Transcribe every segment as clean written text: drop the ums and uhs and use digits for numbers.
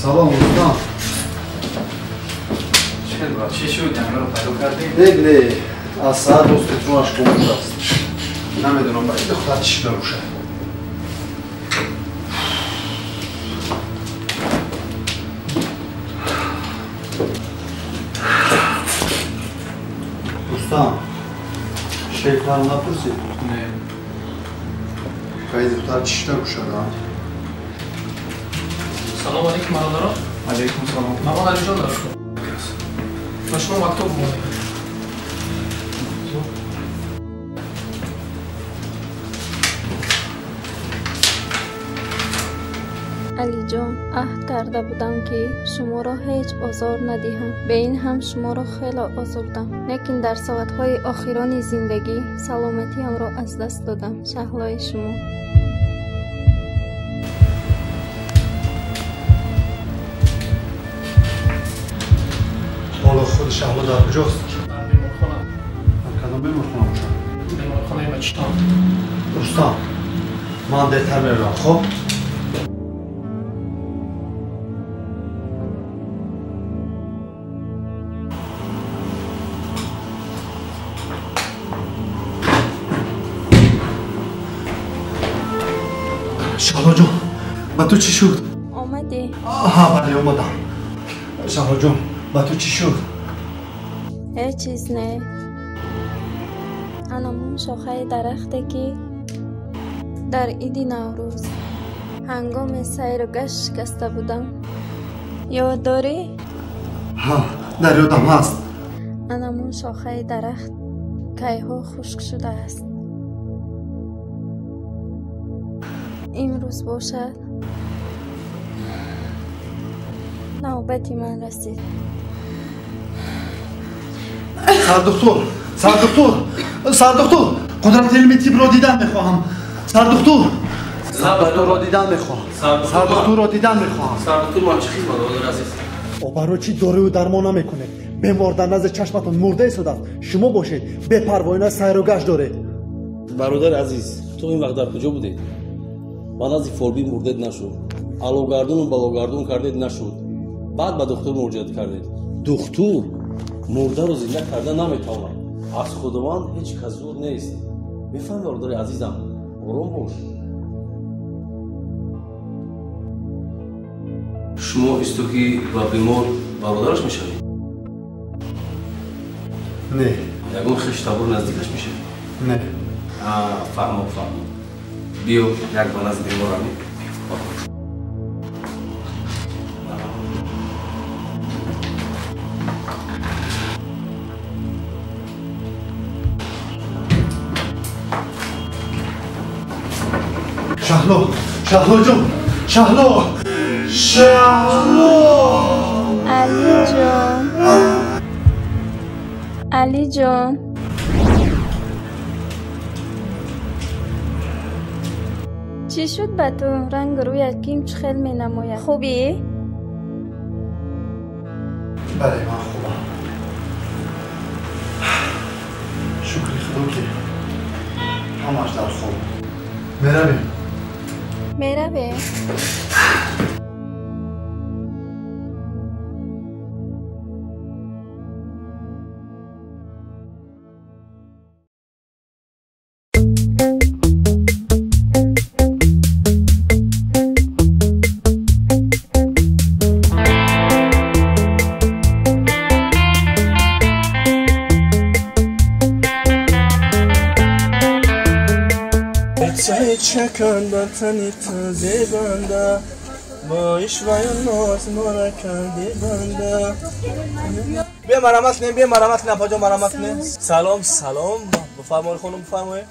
سلام دوستان. چه شد؟ جنگل رو پیدا کردیم؟ بله از ساعت دوستتونش کمونده است. نمیدونم باید دختر چی بروشه. دوستان شیخ هم نپرسید؟ نه. باید دختر چی بروشه دا؟ سلام علیکم برادران. علیکم سلام. مقام علی جان دارم. من شما مکتوب بودم. علی جان عهد کرده بودم که شما را هیچ آزار ندهم. به این هم شما را خیلی آزردم، لیکن در ساعتهای آخران زندگی سلامتیم را از دست دادم. شهلای شما. حالا خود شهلا در کجاست؟ در بیمارخانه. در کدام بیمارخانه باشم؟ بیمارخانه بچتان. دوستان من بهتر میرم. خب شهلا جان با تو چی شد؟ آمدی؟ آها بله اومدم. شهلا جان با تو چی شد؟ هیچ چیز نه. انمون شاخه درخته که در عید نوروز هنگام سیر و گشت شکسته بودم. یاد داری؟ ها در یادم هست. انمون شاخه درخت کیها خشک شده است. امروز باشد نوبتی من رسید. سردکتر قدرت علمی طب را دیدن میخواهم. سردکتر را دیدن میخواهم. سردکتر ما چی خدمت برادر عزیز؟ برای چی داروی و درمان نمیکنه؟ بیمار در نزد چشمتون مرده ایستاده است. شما باشید بپروایانه سیر و گشت دارید. برادر عزیز تو این وقت در کجا بودید؟ من از فوربین مردد نشد. علوگردون و بلاگردون کردید نشد. بعد به دکتر مراجعه کردید. دکتر مرده رو زنده کرده نمیتواند. از خود من هیچ کس زور نیست. میفهمی برادر عزیزم؟ آرام باش. شما استوکی و بیمار برادرش میشوی؟ نه. یکون خشتابور نزدیکش میشه؟ نه. فهمم. بیو یک با نزد بیمار همی. شهلا جان. علی جان. چی شد به تو؟ رنگ رویت کیم خیلی می نماید. خوبی؟ بله من خوبم. شکر خدا که همش در خوب. میرویم. چکن بر تنی تازه بنده با اشوای ناز مارا کردی بنده. بیا مرمت نه پاجا مرمت نه. سلام بفرمایید خانم بفرمایید.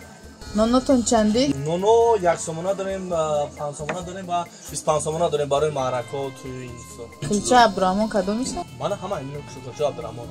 نونتون چندی؟ نونو 1 سومونه داریم، 5 سومونه داریم و 25 سومونه داریم برای معرکه توی این سو. کلچه عبدالرحمن کدومیشه؟ من همه اینو کلچه عبدالرحمن.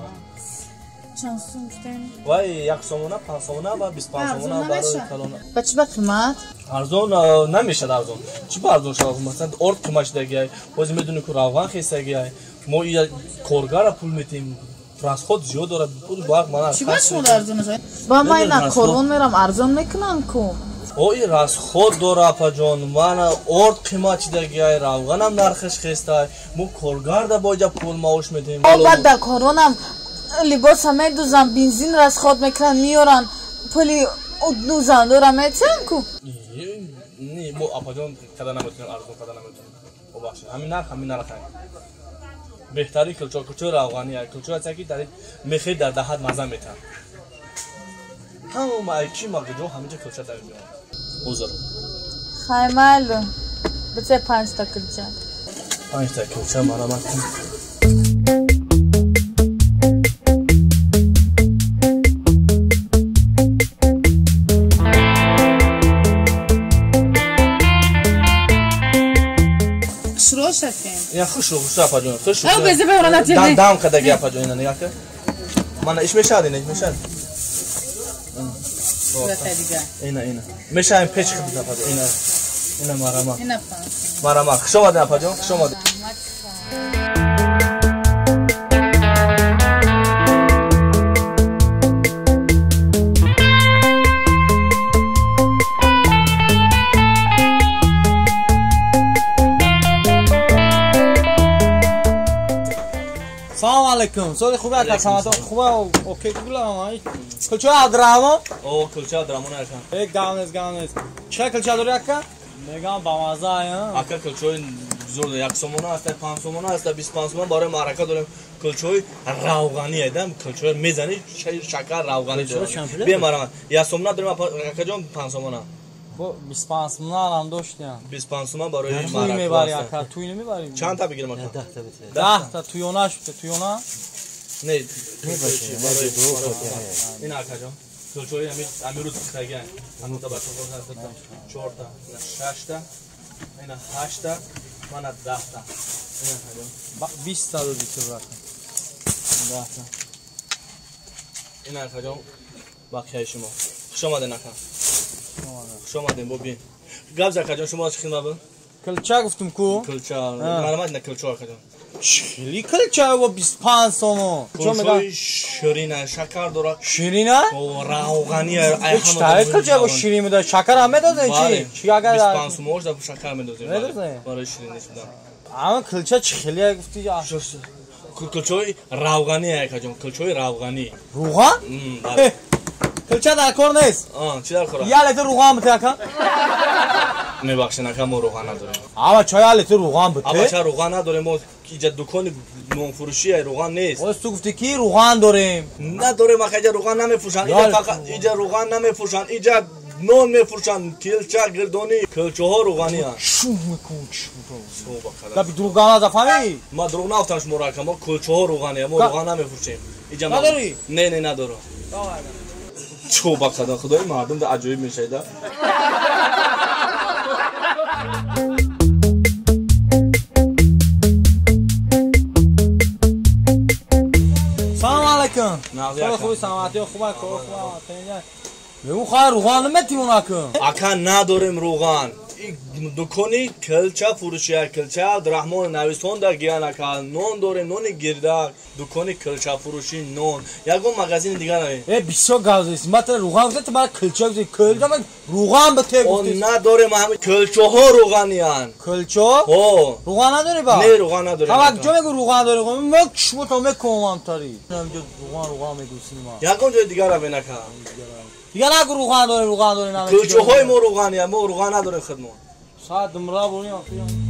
چند سوم گفتن؟ وای 1 سومونه 5 سومونه و 25 سومونه برای کلون. با چه قیمت؟ ارزون نمیشه ارزون. چی با ارزون شد؟ مثلا ارد قیمتش دیگه. باز میدونی که روان خیسته ما یه کارگر پول میتیم. ترانسپورت زیاد داره پول باید من چی باش مول ارزون شد؟ با من اینا کارون میرم ارزون میکنن کو. ой расход дора апаҷон мана орд қимат чидагиай равғанам нархиш хестай мо коргарда боҷа пул маош медем бад дар коронам либоса медузам бензин расход мекунанд миёран пули дузан дора метсам ку не мо апаҷон када наметунем арзон када наметунем бобахши ҳамин нарх беҳтари кулчо равғани кулчо ки дар мехе дар даҳат маза метан ҳамаи чӣ мағҷо ҳаминҷа кулча дар миёрад узр хаймайлу бице 5 та кулча 5 та кулча марамат кун я хуш апаҷон хуш дам кадаги апаҷон ина нигах ка мана иш мешад ина мешад ина мешаем печ хид апаҷон ина марамат хуш омадин апаҷон хуш омадин سلام علیکم سوال خوبه که سلامت خوبه اوکی گلام کلچه عبدالرحمن او کلچه عبدالرحمن ارکان یک گاونز چه کلچه داری اکا میگم با مزه اکا کلچه زور یک سومونه است 5 سومونه است 25 سومن برای معرکه داریم کلچه روغنی ایدم کلچه میزنی شکر روغنی داریم بیا مرام یا سومونه داریم اکا جان 5 سومونه 25 سومن هم داشتیم 25 سومن برای توی معرکه میبری اکا توی نمیبریم چند تا بگیریم اکا 10 تا تویونه شده تویونه نه این اکا جان کلچه امیرو تخیگه همون تا بچه خورد 4 تا 6 تا اینا 8 تا من 10 تا 20 تا دادی تو برکن 10 تا این اکا جان بقیه شما خوش آمدین اکا خوش آمدین بابی گفت اکا جان شما چه خدمت بود کلچه گفتم کو کلچه معلومات نه کلچه اکا جان خیلی کلچه و 25 سومن کلچه شیرینه شکر داره شیرینه و روغنی هیچ تایید کلچه با شیرین میده شکر هم میدازه چی اگر 25 سومن داره شکر میدازه برای شیرینی شدن اما کلچه چه خیلی گفتی یا کلچه روغنی اکا جان کلچه روغنی روغن کلچه در کار نیست چی در کاره یه لیتر روغن بده اکا میبخشین اکا ما روغن نداریم اما چه یه لیتر روغن بده اما چه روغن نداریم ما اینجا دکان نون فروشی روغن نیست واسه تو گفتی کی روغن داریم نداریم اکا اینجا روغن نمیفروشن اینجا فقط اینجا روغن نمیفروشن اینجا نون میفروشن کلچه گردونی کلچه ها روغنی هست شو میکن چی بی دروغ نزفهمی ما دروغ نگفتم شما را که ما کلچه ها روغنی ما روغن نمیفروشیم اینجا نداری؟ نه ندارم چو با خدای مردم ده عجایب میشه ده سلام علیکم خوبی سلامتی خوبه بگو خواهی روغن نمیتیمون اکن اکا نداریم روغن دکانی کلچه فروشی کلچه عبدالرحمن نویستان در گیان اکا نون داریم نون گردک دکانی کلچه فروشی نون یکم مغازین دیگر نمیم بسیار گوزیست من تا روغن گفته تا برای کلچه گفته کلچه من روغن به ته گفته نداریم همه کلچه ها روغنی هن کلچه؟ ها روغن نداری با؟ نه روغن نداریم همه کجا میگو روغن داری من کشمو تا میکنم تاری نمیجا روغن میگوسیم یکم جای دیگر رو بینکم دیگه نگو روغن داری نمید کلچه های ما روغنی هم ما روغن نداریم خدمون ساعت دمرا بونی آفرین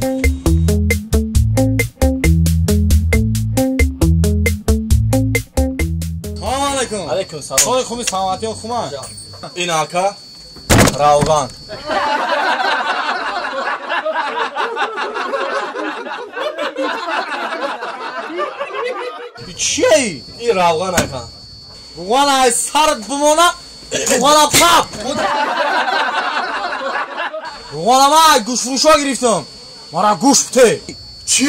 سلام علیکم علیکم سلام خوبی سلامتی و خوبه این اکا روغن چیه ای؟ این روغن اکا روغن های سرت بمونه روغن پاپ روغن ما گوش فروش ها گرفتم مرا گوش بته چی؟